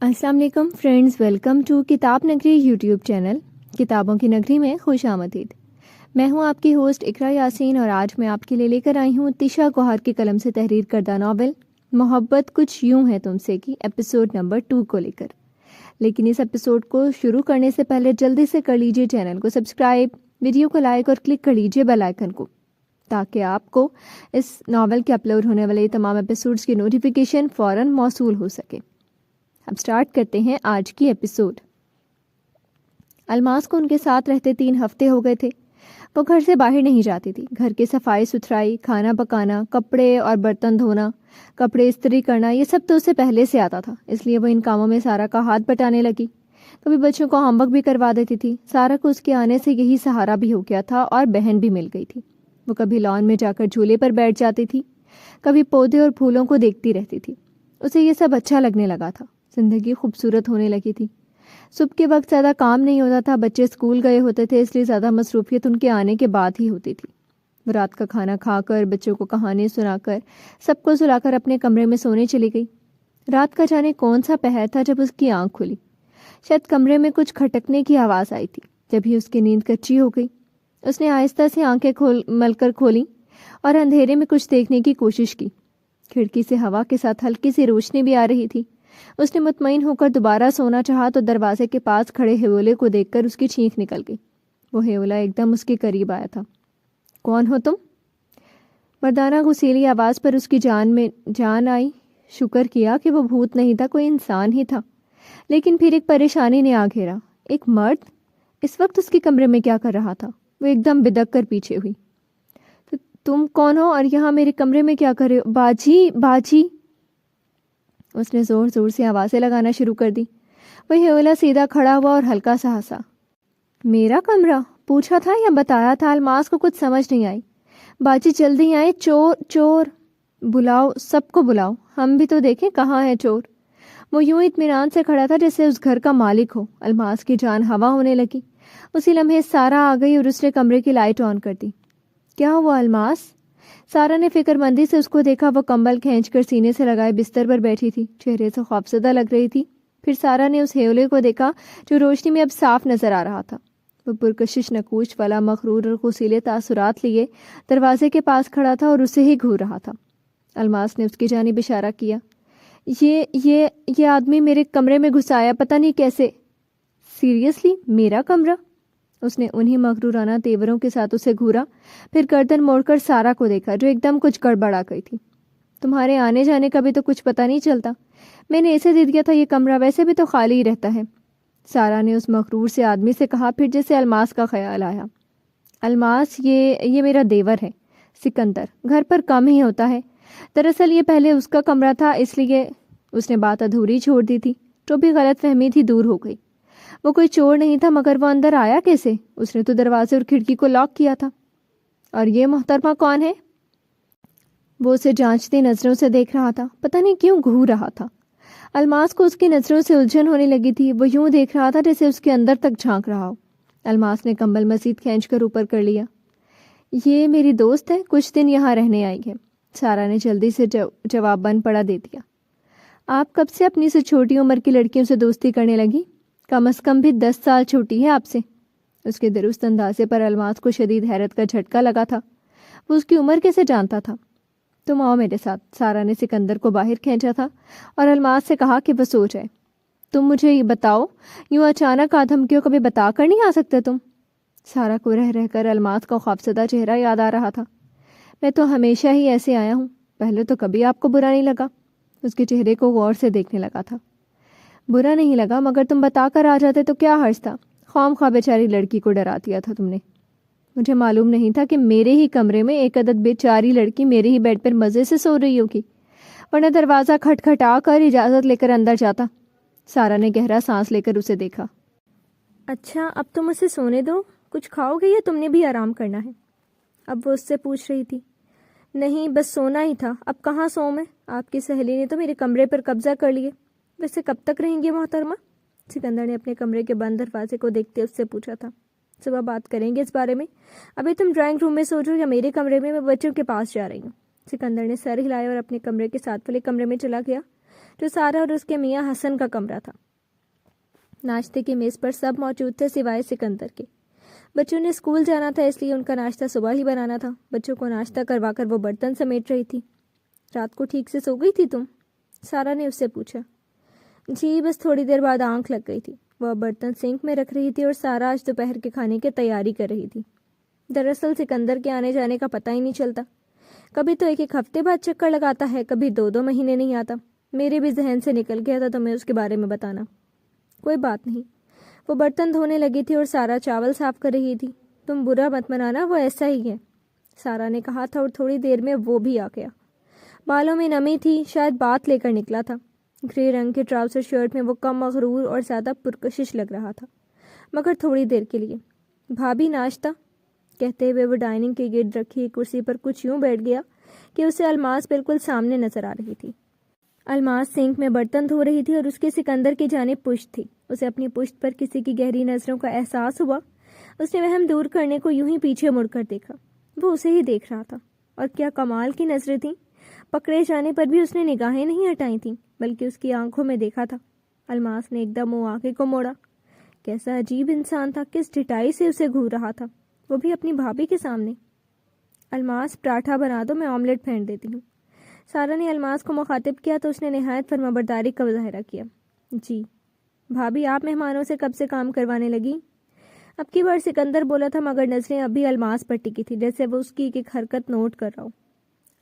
السلام علیکم friends, welcome to کتاب نگری یوٹیوب چینل کتابوں کی نگری میں خوش آمدید۔ میں ہوں آپ کی ہوسٹ اقرا یاسین، اور آج میں آپ کے لیے لے کر آئی ہوں تشا گوہر کی قلم سے تحریر کردہ ناول محبت کچھ یوں ہے تم سے کی ایپیسوڈ نمبر 2 کو لے کر۔ لیکن اس ایپیسوڈ کو شروع کرنے سے پہلے جلدی سے کر لیجیے چینل کو سبسکرائب، ویڈیو کو لائک اور کلک کر لیجیے بیل آئیکن کو، تاکہ آپ کو اس ناول کے اپلوڈ ہونے والے تمام ایپیسوڈز کی نوٹیفیکیشن فوراً موصول ہو سکے۔ اب سٹارٹ کرتے ہیں آج کی ایپیسوڈ۔ الماس کو ان کے ساتھ رہتے 3 ہفتے ہو گئے تھے۔ وہ گھر سے باہر نہیں جاتی تھی۔ گھر کی صفائی ستھرائی، کھانا پکانا، کپڑے اور برتن دھونا، کپڑے استری کرنا، یہ سب تو اسے پہلے سے آتا تھا، اس لیے وہ ان کاموں میں سارا کا ہاتھ بٹانے لگی۔ کبھی بچوں کو ہوم ورک بھی کروا دیتی تھی۔ سارا کو اس کے آنے سے یہی سہارا بھی ہو گیا تھا، اور بہن بھی مل گئی تھی۔ وہ کبھی لان میں جا کر جھولے پر بیٹھ جاتی تھی، کبھی پودے اور پھولوں کو دیکھتی رہتی تھی۔ اسے یہ سب اچھا لگنے لگا تھا۔ زندگی خوبصورت ہونے لگی تھی۔ صبح کے وقت زیادہ کام نہیں ہوتا تھا، بچے اسکول گئے ہوتے تھے، اس لیے زیادہ مصروفیت ان کے آنے کے بعد ہی ہوتی تھی۔ وہ رات کا کھانا کھا کر، بچوں کو کہانی سنا کر، سب کو سلا کر اپنے کمرے میں سونے چلی گئی۔ رات کا جانے کون سا پہر تھا جب اس کی آنکھ کھلی۔ شاید کمرے میں کچھ کھٹکنے کی آواز آئی تھی، جب ہی اس کی نیند کچی ہو گئی۔ اس نے آہستہ سے آنکھیں مل کر کھولیں اور اندھیرے میں کچھ دیکھنے کی کوشش کی۔ کھڑکی سے ہوا کے ساتھ ہلکی سی روشنی بھی آ رہی تھی۔ اس نے مطمئن ہو کر دوبارہ سونا چاہا تو دروازے کے پاس کھڑے ہیولے کو دیکھ کر اس کی چھینک نکل گئی۔ وہ ہیولا ایک دم اس کے قریب آیا تھا۔ کون ہو تم؟ مردانہ غسیلی آواز پر اس کی جان میں جان آئی۔ شکر کیا کہ وہ بھوت نہیں تھا، کوئی انسان ہی تھا۔ لیکن پھر ایک پریشانی نے آ گھیرا۔ ایک مرد اس وقت اس کے کمرے میں کیا کر رہا تھا؟ وہ ایک دم بدک کر پیچھے ہوئی۔ تم کون ہو اور یہاں میرے کمرے میں کیا کر رہے ہو؟ باجی، باجی! اس نے زور زور سے آوازیں لگانا شروع کر دی۔ وہ ہیولا سیدھا کھڑا ہوا اور ہلکا سا ہنسا۔ میرا کمرہ؟ پوچھا تھا یا بتایا تھا؟ الماس کو کچھ سمجھ نہیں آئی۔ باجی جلدی آئے، چور چور! بلاؤ، سب کو بلاؤ، ہم بھی تو دیکھیں کہاں ہے چور۔ وہ یوں اطمینان سے کھڑا تھا جیسے اس گھر کا مالک ہو۔ الماس کی جان ہوا ہونے لگی۔ اسی لمحے سارا آ گئی اور اس نے کمرے کی لائٹ آن کر دی۔ کیا ہوا الماس؟ سارا نے فکر مندی سے اس کو دیکھا۔ وہ کمبل کھینچ کر سینے سے لگائے بستر پر بیٹھی تھی، چہرے سے خوفزدہ لگ رہی تھی۔ پھر سارا نے اس ہیولے کو دیکھا جو روشنی میں اب صاف نظر آ رہا تھا۔ وہ پرکشش نکوچ والا مغرور اور غسیلے تاثرات لیے دروازے کے پاس کھڑا تھا اور اسے ہی گھور رہا تھا۔ الماس نے اس کی جانب اشارہ کیا۔ یہ آدمی میرے کمرے میں گھسایا، پتہ نہیں کیسے۔ سیریسلی؟ میرا کمرہ؟ اس نے انہی مغرورانہ تیوروں کے ساتھ اسے گھورا، پھر گردن موڑ کر سارا کو دیکھا جو ایک دم کچھ گڑبڑا گئی تھی۔ تمہارے آنے جانے کا بھی تو کچھ پتہ نہیں چلتا۔ میں نے اسے دے دیا تھا یہ کمرہ، ویسے بھی تو خالی ہی رہتا ہے، سارا نے اس مغرور سے آدمی سے کہا۔ پھر جیسے الماس کا خیال آیا، الماس یہ میرا دیور ہے سکندر، گھر پر کم ہی ہوتا ہے۔ دراصل یہ پہلے اس کا کمرہ تھا، اس لیے اس نے بات ادھوری چھوڑ دی تھی۔ جو بھی غلط فہمی تھی دور ہو گئی۔ وہ کوئی چور نہیں تھا، مگر وہ اندر آیا کیسے؟ اس نے تو دروازے اور کھڑکی کو لاک کیا تھا۔ اور یہ محترمہ کون ہے؟ وہ اسے جانچتی نظروں سے دیکھ رہا تھا، پتہ نہیں کیوں گھور رہا تھا۔ الماس کو اس کی نظروں سے الجھن ہونے لگی تھی۔ وہ یوں دیکھ رہا تھا جیسے اس کے اندر تک جھانک رہا ہو۔ الماس نے کمبل مزید کھینچ کر اوپر کر لیا۔ یہ میری دوست ہے، کچھ دن یہاں رہنے آئی ہے، سارا نے جلدی سے جواب بن پڑا دے دیا۔ آپ کب سے اپنی سے چھوٹی عمر کی لڑکیوں سے دوستی کرنے لگی؟ کم از کم بھی 10 سال چھوٹی ہے آپ سے۔ اس کے درست اندازے پر الماس کو شدید حیرت کا جھٹکا لگا تھا۔ وہ اس کی عمر کیسے جانتا تھا؟ تم آؤ میرے ساتھ، سارا نے سکندر کو باہر کھینچا تھا اور الماس سے کہا کہ وہ سو جائے۔ تم مجھے یہ بتاؤ، یوں اچانک دھمکیوں کبھی بتا کر نہیں آ سکتے تم؟ سارا کو رہ رہ کر الماس کا خوفزدہ چہرہ یاد آ رہا تھا۔ میں تو ہمیشہ ہی ایسے آیا ہوں، پہلے تو کبھی آپ کو برا نہیں لگا۔ اس کے چہرے کو غور سے دیکھنے لگا تھا۔ برا نہیں لگا، مگر تم بتا کر آ جاتے تو کیا حرج تھا؟ خواہ خواہ بیچاری لڑکی کو ڈرا دیا تھا تم نے۔ مجھے معلوم نہیں تھا کہ میرے ہی کمرے میں ایک عدد بیچاری لڑکی میرے ہی بیڈ پر مزے سے سو رہی ہوگی، ورنہ دروازہ کھٹکھٹا کر اجازت لے کر اندر جاتا۔ سارا نے گہرا سانس لے کر اسے دیکھا۔ اچھا، اب تم اسے سونے دو، کچھ کھاؤ گے یا تم نے بھی آرام کرنا ہے؟ اب وہ اس سے پوچھ رہی تھی۔ نہیں، بس سونا ہی تھا، اب کہاں سوؤں میں؟ آپ کی سہیلی نے تو میرے کمرے پر قبضہ کر لیے۔ ویسے کب تک رہیں گے محترمہ؟ سکندر نے اپنے کمرے کے بند دروازے کو دیکھتے اس سے پوچھا تھا۔ صبح بات کریں گے اس بارے میں، ابھی تم ڈرائنگ روم میں سو جاؤ یا میرے کمرے میں بچوں کے پاس جا رہی ہوں۔ سکندر نے سر ہلایا اور اپنے کمرے کے ساتھ والے کمرے میں چلا گیا۔ جو سارا اور اس کے میاں حسن کا کمرہ تھا۔ ناشتے کی میز پر سب موجود تھے سوائے سکندر کے۔ بچوں نے اسکول جانا تھا اس لیے ان کا ناشتہ صبح ہی بنانا تھا۔ بچوں کو ناشتہ کروا کر وہ برتن سمیٹ رہی تھی۔ رات کو ٹھیک سے سو گئی تھی تم؟ سارا نے اس سے پوچھا۔ جی، بس تھوڑی دیر بعد آنکھ لگ گئی تھی۔ وہ برتن سنک میں رکھ رہی تھی اور سارا آج دوپہر کے کھانے کی تیاری کر رہی تھی۔ دراصل سکندر کے آنے جانے کا پتہ ہی نہیں چلتا، کبھی تو ایک ہفتے بعد چکر لگاتا ہے، کبھی 2 مہینے نہیں آتا۔ میرے بھی ذہن سے نکل گیا تھا تمہیں اس کے بارے میں بتانا۔ کوئی بات نہیں۔ وہ برتن دھونے لگی تھی اور سارا چاول صاف کر رہی تھی۔ تم برا مت منانا، وہ ایسا ہی ہے، سارا نے کہا تھا اور تھوڑی دیر میں وہ بھی آ گیا۔ بالوں میں نمی تھی، شاید بات لے کر نکلا تھا۔ گرے رنگ کے ٹراؤزر شرٹ میں وہ کم مغرور اور زیادہ پرکشش لگ رہا تھا، مگر تھوڑی دیر کے لیے۔ بھابھی ناشتہ، کہتے ہوئے وہ ڈائننگ کے گرد رکھی کرسی پر کچھ یوں بیٹھ گیا کہ اسے الماس بالکل سامنے نظر آ رہی تھی۔ الماس سنک میں برتن دھو رہی تھی اور اس کے سکندر کی جانب پشت تھی۔ اسے اپنی پشت پر کسی کی گہری نظروں کا احساس ہوا۔ اس نے وہم دور کرنے کو یوں ہی پیچھے مڑ کر دیکھا۔ وہ اسے ہی دیکھ رہا تھا، اور کیا کمال کی نظریں تھیں۔ پکڑے جانے پر بھی اس نے نگاہیں نہیں ہٹائی تھیں، بلکہ اس کی آنکھوں میں دیکھا تھا۔ الماس نے ایک دم منہ آگے کو موڑا۔ کیسا عجیب انسان تھا، کس ڈٹائی سے اسے گھور رہا تھا، وہ بھی اپنی بھابھی کے سامنے۔ الماس، پراٹھا بنا دو، میں آملیٹ پھینٹ دیتی ہوں۔ سارا نے الماس کو مخاطب کیا تو اس نے نہایت فرمانبرداری کا مظاہرہ کیا۔ جی بھابھی، آپ مہمانوں سے کب سے کام کروانے لگی؟ اب کی بار سکندر بولا تھا، مگر نظریں ابھی الماس پر ٹکی تھی، جیسے وہ اس کی ایک حرکت نوٹ کر رہا ہو۔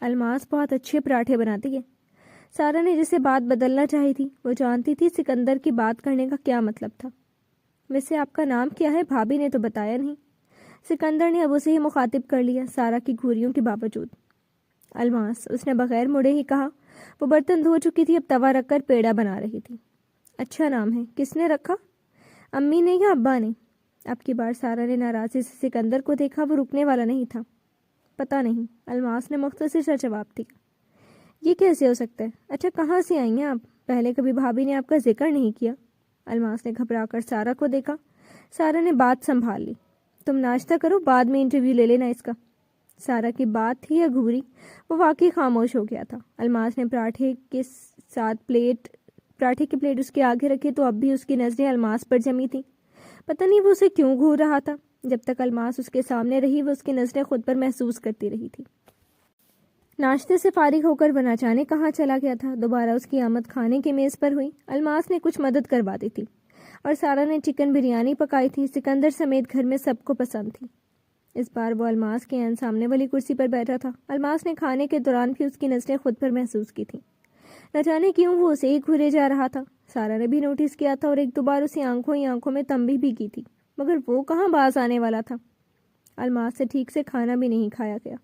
الماس بہت اچھے پراٹھے بناتی ہے۔ سارا نے جسے بات بدلنا چاہی تھی، وہ جانتی تھی سکندر کی بات کرنے کا کیا مطلب تھا۔ ویسے آپ کا نام کیا ہے؟ بھابھی نے تو بتایا نہیں۔ سکندر نے اب اسے ہی مخاطب کر لیا، سارا کی گھوریوں کے باوجود۔ الماس، اس نے بغیر مڑے ہی کہا۔ وہ برتن دھو چکی تھی، اب توا رکھ کر پیڑا بنا رہی تھی۔ اچھا نام ہے، کس نے رکھا؟ امی نے یا ابا نے؟ اب کی بار سارا نے ناراضی سے سکندر کو دیکھا، وہ رکنے والا نہیں تھا۔ پتہ نہیں، الماس نے مختصر سا جواب دیا۔ یہ کیسے ہو سکتا ہے؟ اچھا، کہاں سے آئی ہیں آپ؟ پہلے کبھی بھابھی نے آپ کا ذکر نہیں کیا۔ الماس نے گھبرا کر سارا کو دیکھا۔ سارا نے بات سنبھال لی۔ تم ناشتہ کرو، بعد میں انٹرویو لے لینا اس کا۔ سارا کی بات تھی یا گھوری؟ وہ واقعی خاموش ہو گیا تھا۔ الماس نے پراٹھے کی پلیٹ اس کے آگے رکھی تو اب بھی اس کی نظریں الماس پر جمی تھیں۔ پتہ نہیں وہ اسے کیوں گھور رہا تھا۔ جب تک الماس اس کے سامنے رہی، وہ اس کی نظریں خود پر محسوس کرتی رہی تھی۔ ناشتے سے فارغ ہو کر وہ نہ جانے کہاں چلا گیا تھا۔ دوبارہ اس کی آمد کھانے کی میز پر ہوئی۔ الماس نے کچھ مدد کروا دی تھی اور سارا نے چکن بریانی پکائی تھی، سکندر سمیت گھر میں سب کو پسند تھی۔ اس بار وہ الماس کے عین سامنے والی کرسی پر بیٹھا تھا۔ الماس نے کھانے کے دوران بھی اس کی نظریں خود پر محسوس کی تھیں۔ نہ جانے کیوں وہ اسے ہی گھورے جا رہا تھا۔ سارا نے بھی نوٹس کیا تھا اور ایک دو بار اسے آنکھوں میں تنبیہ بھی کی تھی، مگر وہ کہاں باز آنے والا تھا۔ الماس سے ٹھیک سے کھانا بھی نہیں کھایا گیا۔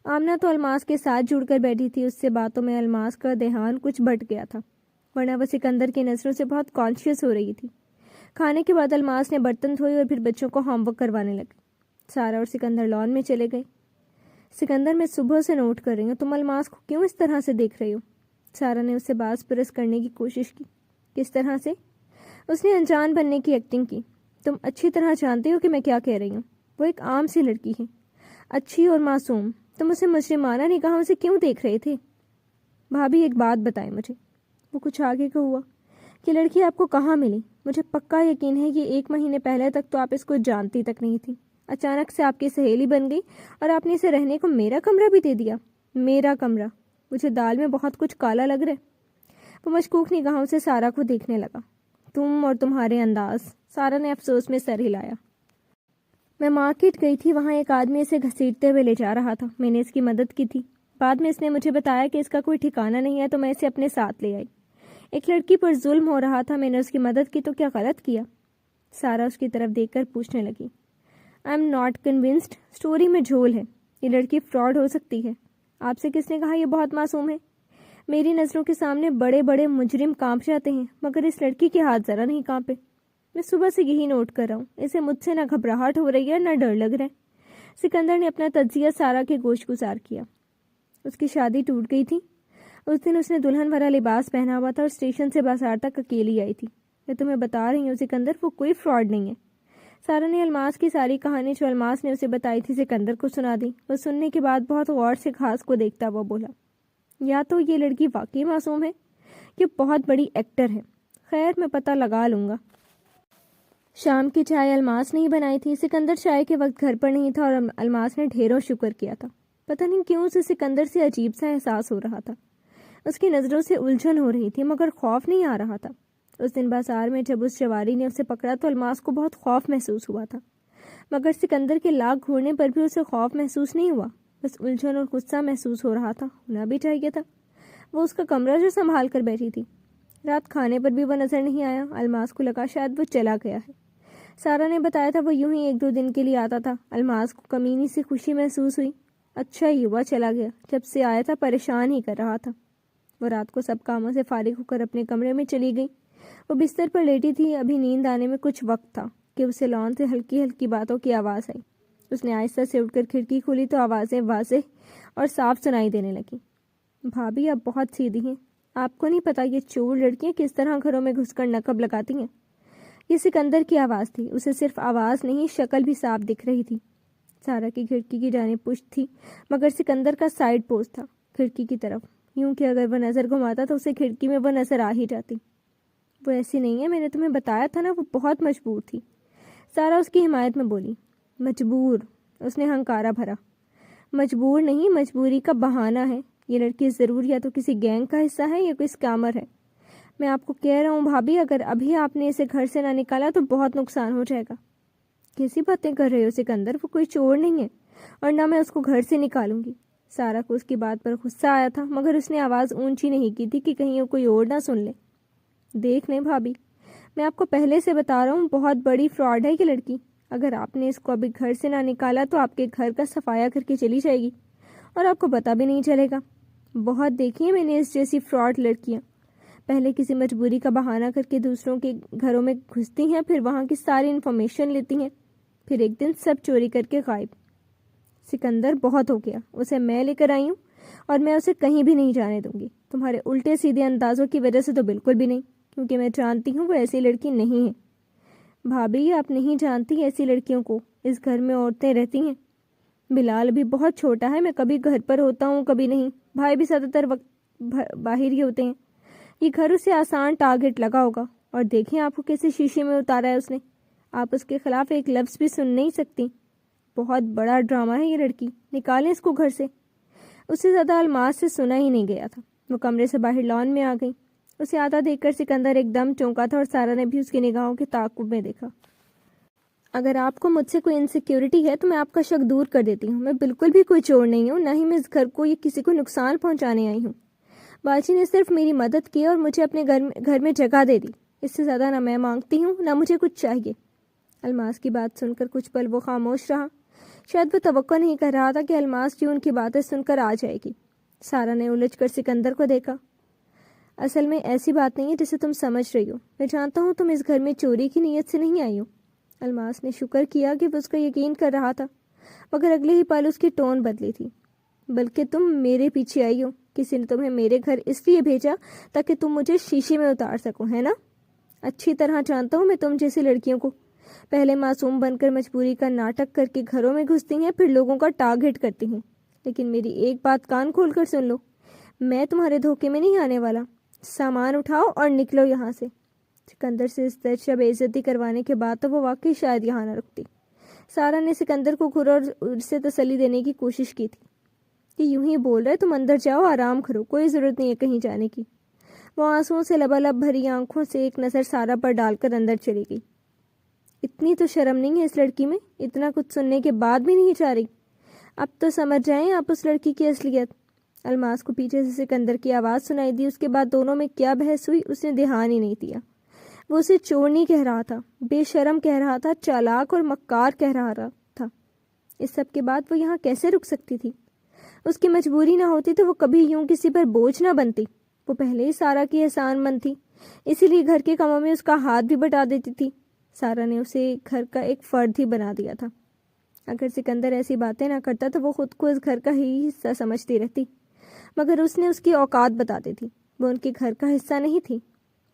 آمنہ تو الماس کے ساتھ جڑ کر بیٹھی تھی، اس سے باتوں میں الماس کا دھیان کچھ بٹ گیا تھا، ورنہ وہ سکندر کی نظروں سے بہت کانشیس ہو رہی تھی۔ کھانے کے بعد الماس نے برتن دھوئے اور پھر بچوں کو ہوم ورک کروانے لگے۔ سارا اور سکندر لان میں چلے گئے۔ سکندر، میں صبح سے نوٹ کر رہی ہوں، تم الماس کو کیوں اس طرح سے دیکھ رہی ہو؟ سارا نے اسے باز پرس کرنے کی کوشش کی۔ کس طرح سے؟ اس نے انجان بننے کی ایکٹنگ کی۔ تم اچھی طرح جانتے ہو کہ میں کیا کہہ رہی ہوں۔ وہ ایک عام سی لڑکی ہے، اچھی اور معصوم، تم اسے مجرمانہ نگاہوں سے کیوں دیکھ رہے تھے؟ بھابھی، ایک بات بتائیں مجھے۔ وہ کچھ آگے کو ہوا کہ لڑکی آپ کو کہاں ملی؟ مجھے پکا یقین ہے کہ 1 مہینے پہلے تک تو آپ اس کو جانتی تک نہیں تھی، اچانک سے آپ کی سہیلی بن گئی اور آپ نے اسے رہنے کو میرا کمرہ بھی دے دیا۔ میرا کمرہ؟ مجھے دال میں بہت کچھ کالا لگ رہا ہے۔ وہ مشکوک نگاہوں سے سارا کو دیکھنے لگا۔ تم اور تمہارے انداز۔ سارا نے افسوس میں سر ہلایا۔ میں مارکیٹ گئی تھی، وہاں ایک آدمی اسے گھسیٹتے ہوئے لے جا رہا تھا، میں نے اس کی مدد کی تھی۔ بعد میں اس نے مجھے بتایا کہ اس کا کوئی ٹھکانہ نہیں ہے تو میں اسے اپنے ساتھ لے آئی۔ ایک لڑکی پر ظلم ہو رہا تھا، میں نے اس کی مدد کی تو کیا غلط کیا؟ سارا اس کی طرف دیکھ کر پوچھنے لگی۔ I am not convinced, story میں جھول ہے، یہ لڑکی فراڈ ہو سکتی ہے۔ آپ سے کس نے کہا یہ بہت معصوم ہے؟ میری نظروں کے سامنے بڑے بڑے مجرم کانپ جاتے ہیں، مگر اس لڑکی کے ہاتھ ذرا نہیں کانپے۔ میں صبح سے یہی نوٹ کر رہا ہوں، اسے مجھ سے نہ گھبراہٹ ہو رہی ہے نہ ڈر لگ رہا ہے۔ سکندر نے اپنا تجزیہ سارا کے گوش گزار کیا۔ اس کی شادی ٹوٹ گئی تھی۔ اس دن اس نے دلہن والا لباس پہنا ہوا تھا اور اسٹیشن سے بازار تک اکیلی آئی تھی۔ میں تمہیں بتا رہی ہوں سکندر، وہ کوئی فراڈ نہیں ہے۔ سارا نے الماس کی ساری کہانی جو الماس نے اسے بتائی تھی سکندر کو سنا دی۔ وہ سننے کے بعد بہت غور سے گھاس کو دیکھتا ہوا بولا، یا تو یہ لڑکی واقعی معصوم ہے کہ بہت بڑی ایکٹر ہے. خیر میں پتہ لگا لوں گا. شام کی چائے الماس نے ہی بنائی تھی. سکندر چائے کے وقت گھر پر نہیں تھا اور الماس نے ڈھیروں شکر کیا تھا. پتہ نہیں کیوں اسے سکندر سے عجیب سا احساس ہو رہا تھا. اس کی نظروں سے الجھن ہو رہی تھی مگر خوف نہیں آ رہا تھا. اس دن بازار میں جب اس جواری نے اسے پکڑا تو الماس کو بہت خوف محسوس ہوا تھا، مگر سکندر کے لاکھ گھورنے پر بھی اسے خوف محسوس نہیں ہوا، بس الجھن اور غصہ محسوس ہو رہا تھا. ہونا بھی چاہیے تھا. وہ اس کا کمرہ جو سنبھال کر بیٹھی تھی. رات کھانے پر بھی وہ نظر نہیں آیا. الماس کو لگا شاید وہ چلا گیا ہے. سارا نے بتایا تھا وہ یوں ہی 1-2 دن کے لیے آتا تھا. الماس کو کمینی سی خوشی محسوس ہوئی. اچھا ہی ہوا چلا گیا، جب سے آیا تھا پریشان ہی کر رہا تھا. وہ رات کو سب کاموں سے فارغ ہو کر اپنے کمرے میں چلی گئی. وہ بستر پر لیٹی تھی. ابھی نیند آنے میں کچھ وقت تھا کہ اسے لان سے ہلکی ہلکی باتوں کی آواز آئی. اس نے آہستہ سے اٹھ کر کھڑکی کھولی تو آوازیں واضح اور صاف سنائی دینے لگیں. بھابھی آپ بہت سیدھی ہیں. آپ کو نہیں پتا یہ چور لڑکیاں کس طرح گھروں میں گھس کر نقب لگاتی ہیں. یہ سکندر کی آواز تھی. اسے صرف آواز نہیں شکل بھی صاف دکھ رہی تھی. سارا کی کھڑکی کی جانب پشت تھی مگر سکندر کا سائڈ پوز تھا کھڑکی کی طرف، یوں کہ اگر وہ نظر گھماتا تو اسے کھڑکی میں وہ نظر آ ہی جاتی. وہ ایسی نہیں ہے، میں نے تمہیں بتایا تھا نا، وہ بہت مجبور تھی. سارا اس کی حمایت میں بولی. مجبور؟ اس نے ہنکارا بھرا. مجبور نہیں، مجبوری کا بہانہ ہے. یہ لڑکی ضرور یا تو کسی گینگ کا حصہ ہے یا کوئی اسکامر ہے. میں آپ کو کہہ رہا ہوں بھابھی، اگر ابھی آپ نے اسے گھر سے نہ نکالا تو بہت نقصان ہو جائے گا. کیسی باتیں کر رہے ہو سکندر؟ وہ کوئی چور نہیں ہے اور نہ میں اس کو گھر سے نکالوں گی. سارا کو اس کی بات پر غصہ آیا تھا مگر اس نے آواز اونچی نہیں کی تھی کہ کہیں وہ کوئی اور نہ سن لے. دیکھ لیں بھابھی، میں آپ کو پہلے سے بتا رہا ہوں، بہت بڑی فراڈ ہے یہ لڑکی. اگر آپ نے اس کو ابھی گھر سے نہ نکالا تو آپ کے گھر کا صفایا کر کے چلی جائے گی اور آپ کو پتہ بھی نہیں چلے گا. بہت دیکھی ہیں میں نے اس جیسی فراڈ لڑکیاں. پہلے کسی مجبوری کا بہانہ کر کے دوسروں کے گھروں میں گھستی ہیں، پھر وہاں کی ساری انفارمیشن لیتی ہیں، پھر ایک دن سب چوری کر کے غائب. سکندر بہت ہو گیا. اسے میں لے کر آئی ہوں اور میں اسے کہیں بھی نہیں جانے دوں گی. تمہارے الٹے سیدھے اندازوں کی وجہ سے تو بالکل بھی نہیں، کیونکہ میں جانتی ہوں وہ ایسی لڑکی نہیں ہے. بھابھی آپ نہیں جانتی ایسی لڑکیوں کو. اس گھر میں عورتیں رہتی ہیں. بلال بھی بہت چھوٹا ہے، میں کبھی گھر پر ہوتا ہوں کبھی نہیں. بھائی بھی زیادہ تر وقت باہر ہی ہوتے ہیں. یہ گھر اسے آسان ٹارگٹ لگا ہوگا. اور دیکھیں آپ کو کیسے شیشے میں اتارا ہے اس نے. آپ اس کے خلاف ایک لفظ بھی سن نہیں سکتی. بہت بڑا ڈرامہ ہے یہ لڑکی. نکالیں اس کو گھر سے. اس سے زیادہ الماس سے سنا ہی نہیں گیا تھا. وہ کمرے سے باہر لان میں آ گئی. اسے آتا دیکھ کر سکندر ایک دم چونکا تھا اور سارا نے بھی اس کی نگاہوں کے تعاقب میں دیکھا. اگر آپ کو مجھ سے کوئی انسیکیورٹی ہے تو میں آپ کا شک دور کر دیتی ہوں. میں بالکل بھی کوئی چور نہیں ہوں، نہ ہی میں اس گھر کو یا کسی کو نقصان پہنچانے آئی ہوں. باجی نے صرف میری مدد کی اور مجھے اپنے گھر میں جگہ دے دی. اس سے زیادہ نہ میں مانگتی ہوں نہ مجھے کچھ چاہیے. الماس کی بات سن کر کچھ پل وہ خاموش رہا. شاید وہ توقع نہیں کر رہا تھا کہ الماس کی ان کی باتیں سن کر آ جائے گی. سارا نے الجھ کر سکندر کو دیکھا. اصل میں ایسی بات نہیں ہے جسے تم سمجھ رہی ہو. میں جانتا ہوں تم اس گھر میں چوری کی نیت سے نہیں آئی ہو. الماس نے شکر کیا کہ وہ اس کا یقین کر رہا تھا مگر اگلے ہی پل اس کی ٹون بدلی تھی. بلکہ تم میرے پیچھے آئی ہو. کسی نے تمہیں میرے گھر اس لیے بھیجا تاکہ تم مجھے شیشے میں اتار سکو، ہے نا؟ اچھی طرح جانتا ہوں میں تم جیسی لڑکیوں کو. پہلے معصوم بن کر مجبوری کا ناٹک کر کے گھروں میں گھستی ہیں، پھر لوگوں کا ٹارگٹ کرتی ہیں. لیکن میری ایک بات کان کھول کر سن لو، میں تمہارے دھوکے میں نہیں آنے والا. سامان اٹھاؤ اور نکلو یہاں سے. سکندر سے اس درجہ بے عزتی کروانے کے بعد تو وہ واقعی شاید یہاں نہ رکتی. سارا نے سکندر کو گھر اور اسے تسلی دینے کی کوشش کی تھی کہ یوں ہی بول رہے، تم اندر جاؤ، آرام کرو، کوئی ضرورت نہیں ہے کہیں جانے کی. وہ آنسوؤں سے لبالب بھری آنکھوں سے ایک نظر سارا پر ڈال کر اندر چلی گئی. اتنی تو شرم نہیں ہے اس لڑکی میں، اتنا کچھ سننے کے بعد بھی نہیں چاہ رہی. اب تو سمجھ جائیں آپ اس لڑکی کی اصلیت. الماس کو پیچھے سے سکندر کی آواز سنائی دی. اس کے بعد دونوں میں کیا بحث ہوئی اس نے دھیان ہی نہیں دیا. وہ اسے چور نہیں کہہ رہا تھا، بے شرم کہہ رہا تھا، چالاک اور مکار کہہ رہا تھا. اس سب کے بعد وہ یہاں کیسے رک سکتی تھی؟ اس کی مجبوری نہ ہوتی تو وہ کبھی یوں کسی پر بوجھ نہ بنتی. وہ پہلے ہی سارا کی احسان مند تھی، اسی لیے گھر کے کاموں میں اس کا ہاتھ بھی بٹا دیتی تھی. سارا نے اسے گھر کا ایک فرد ہی بنا دیا تھا. اگر سکندر ایسی باتیں نہ کرتا تو وہ خود کو اس گھر کا ہی حصہ سمجھتی رہتی، مگر اس نے اس کی اوقات بتا دی تھی. وہ ان کے گھر کا حصہ نہیں تھی.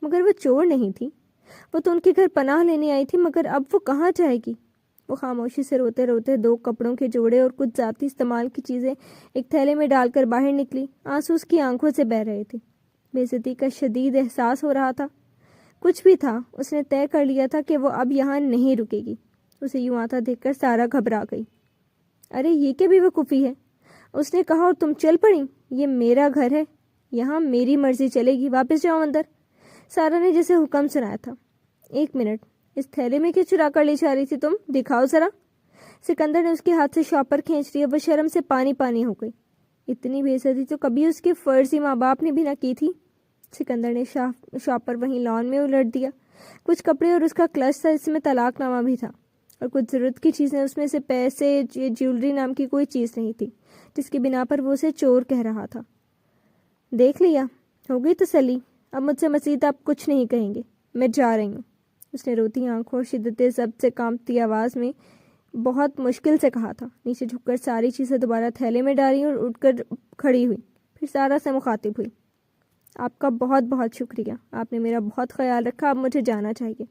مگر وہ چور نہیں تھی. وہ تو ان کے گھر پناہ لینے آئی تھی، مگر اب وہ کہاں جائے گی؟ وہ خاموشی سے روتے روتے 2 کپڑوں کے جوڑے اور کچھ ذاتی استعمال کی چیزیں ایک تھیلے میں ڈال کر باہر نکلی. آنسو اس کی آنکھوں سے بہہ رہے تھے. بے عزتی کا شدید احساس ہو رہا تھا. کچھ بھی تھا، اس نے طے کر لیا تھا کہ وہ اب یہاں نہیں رکے گی. اسے یوں آتا دیکھ کر سارا گھبرا گئی. ارے یہ کیا بے وقوفی ہے، اس نے کہا اور تم چل پڑیں. یہ میرا گھر ہے، یہاں میری مرضی چلے گی، واپس جاؤ اندر. سارا نے جیسے حکم سنایا تھا. 1 منٹ، اس تھیلے میں کیا چرا کر لے جا رہی تھی تم؟ دکھاؤ ذرا. سکندر نے اس کے ہاتھ سے شاپر کھینچ لیا. وہ شرم سے پانی پانی ہو گئی. اتنی بے عزتی تو کبھی اس کے فرضی ماں باپ نے بھی نہ کی تھی. سکندر نے شاپر وہیں لان میں الٹ دیا. کچھ کپڑے اور اس کا کلچ تھا، اس میں طلاق نامہ بھی تھا، اور کچھ ضرورت کی چیزیں. اس میں سے پیسے، جیولری نام کی کوئی چیز نہیں تھی جس کی بنا پر وہ اسے چور کہہ رہا تھا. دیکھ لیا، ہو گئی تسلی. اب مجھ سے مزید آپ کچھ نہیں کہیں گے، میں جا رہی ہوں. اس نے روتی آنکھوں اور شدت ضبط سے کانپتی آواز میں بہت مشکل سے کہا تھا. نیچے جھک کر ساری چیزیں دوبارہ تھیلے میں ڈالی اور اٹھ کر کھڑی ہوئی. پھر سارا سے مخاطب ہوئی. آپ کا بہت بہت شکریہ، آپ نے میرا بہت خیال رکھا، اب مجھے جانا چاہیے.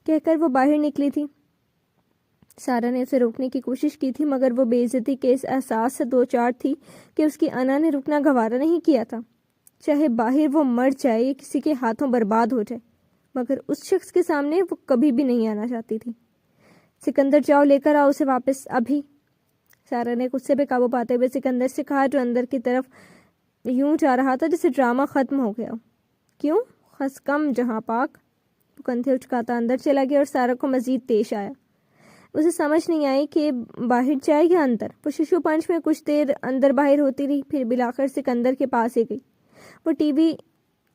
کہہ کر وہ باہر نکلی تھی. سارا نے اسے روکنے کی کوشش کی تھی، مگر وہ بے عزتی کے اس احساس سے دو چار تھی کہ اس کی انا نے رکنا گوارا نہیں کیا تھا. چاہے باہر وہ مر جائے یا کسی کے ہاتھوں برباد ہو جائے، مگر اس شخص کے سامنے وہ کبھی بھی نہیں آنا چاہتی تھی. سکندر جاؤ، لے کر آؤ اسے واپس ابھی. سارا نے غصے پہ قابو پاتے ہوئے سکندر سے کہا، جو اندر کی طرف یوں جا رہا تھا جیسے ڈرامہ ختم ہو گیا. کیوں؟ خس کم جہاں پاک. وہ کندھے اچکاتا اندر چلا گیا اور سارا کو مزید پیش آیا. اسے سمجھ نہیں آئی کہ باہر جائے یا اندر. وہ ششو پنچ میں کچھ دیر اندر باہر ہوتی رہی، پھر بلاخر سکندر کے پاس ہی گئی. وہ ٹی وی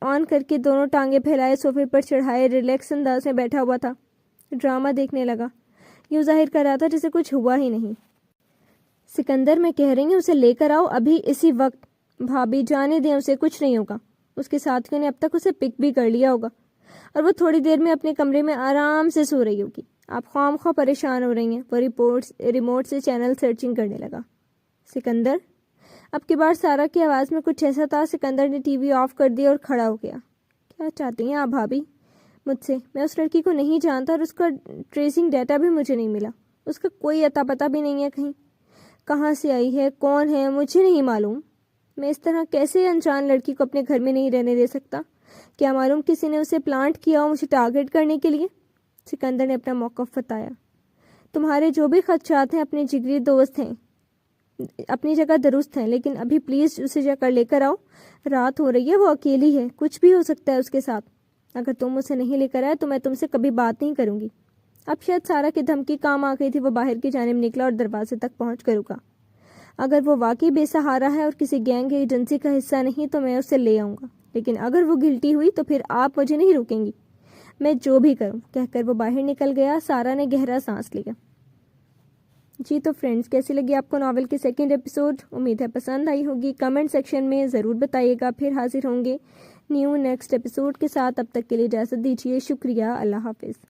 آن کر کے دونوں ٹانگیں پھیلائے صوفے پر چڑھائے ریلیکس انداز میں بیٹھا ہوا تھا. ڈرامہ دیکھنے لگا، یوں ظاہر کر رہا تھا جیسے کچھ ہوا ہی نہیں. سکندر، میں کہہ رہی ہوں اسے لے کر آؤ ابھی، اسی وقت. بھابھی جانے دیں اسے، کچھ نہیں ہوگا. اس کے ساتھیوں نے اب تک اسے پک بھی کر لیا ہوگا اور وہ تھوڑی دیر میں اپنے کمرے میں آرام سے سو رہی ہوگی. آپ خواہ مخواہ پریشان ہو رہی ہیں. وہ ریموٹ سے چینل سرچنگ کرنے لگا. سکندر. اب کی بار سارا کی آواز میں کچھ ایسا تھا. سکندر نے ٹی وی آف کر دیا اور کھڑا ہو گیا. کیا چاہتی ہیں آپ بھابھی مجھ سے؟ میں اس لڑکی کو نہیں جانتا اور اس کا ٹریسنگ ڈیٹا بھی مجھے نہیں ملا. اس کا کوئی اتا پتہ بھی نہیں ہے کہیں. کہاں سے آئی ہے، کون ہے، مجھے نہیں معلوم. میں اس طرح کیسے انجان لڑکی کو اپنے گھر میں نہیں رہنے دے سکتا؟ کیا معلوم کسی نے اسے پلانٹ کیا ہو مجھے ٹارگٹ کرنے کے لیے. سکندر نے اپنا موقف بتایا. تمہارے جو بھی خدشات ہیں اپنے جگری دوست ہیں، اپنی جگہ درست ہیں، لیکن ابھی پلیز اسے جا کر لے کر آؤ. رات ہو رہی ہے، وہ اکیلی ہے، کچھ بھی ہو سکتا ہے اس کے ساتھ. اگر تم اسے نہیں لے کر آئے تو میں تم سے کبھی بات نہیں کروں گی. اب شاید سارا کی دھمکی کام آ گئی تھی. وہ باہر کی جانب نکلا اور دروازے تک پہنچ کر رکا. اگر وہ واقعی بے سہارا ہے اور کسی گینگ یا ایجنسی کا حصہ نہیں تو میں اسے لے آؤں گا، لیکن اگر وہ گلٹی ہوئی تو پھر آپ مجھے نہیں روکیں گی، میں جو بھی کروں. کہہ کر وہ باہر نکل گیا. سارا نے گہرا سانس لیا. جی تو فرینڈز، کیسی لگی آپ کو ناول کی سیکنڈ ایپیسوڈ؟ امید ہے پسند آئی ہوگی. کمنٹ سیکشن میں ضرور بتائیے گا. پھر حاضر ہوں گے نیکسٹ ایپیسوڈ کے ساتھ. اب تک کے لیے اجازت دیجیے. شکریہ. اللہ حافظ.